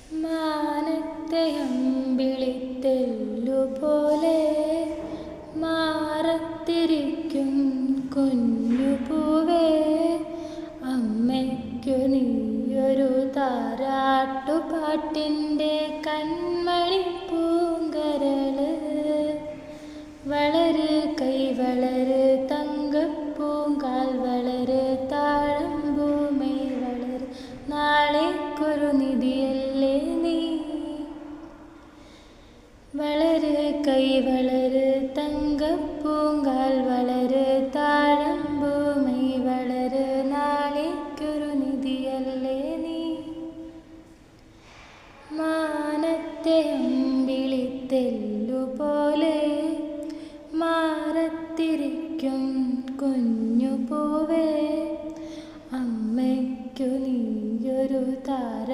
മാനത്തെ അമ്പിളിത്തെല്ലുപോലെ മാറത്തിരിക്കും കുഞ്ഞുപൂവേ, അമ്മയ്ക്കു നീയൊരു താരാട്ടുപാട്ടിൻ്റെ കൺമണി പൂങ്കരള്. വളര് കൈ വളര് തങ്കപ്പൂങ്കാൽ വളര് താഴമ്പൂമൈ വളര്, നാളേക്കൊരു നിധിയല്ലേ നീ. വളര് കൈ വളര് തങ്കപ്പൂങ്കാൽ വളര് താഴമ്പൂമൈ വളര്, നാളേക്കൊരു നിധിയല്ലേ നീ. മാനത്തെ അമ്പിളിത്തെല്ലുപോലെ മാറത്തിരിക്കും കുഞ്ഞുപൂവേ, അമ്മയ്ക്കു നീയൊരു താരാട്ടുപാട്ടിൻ്റെ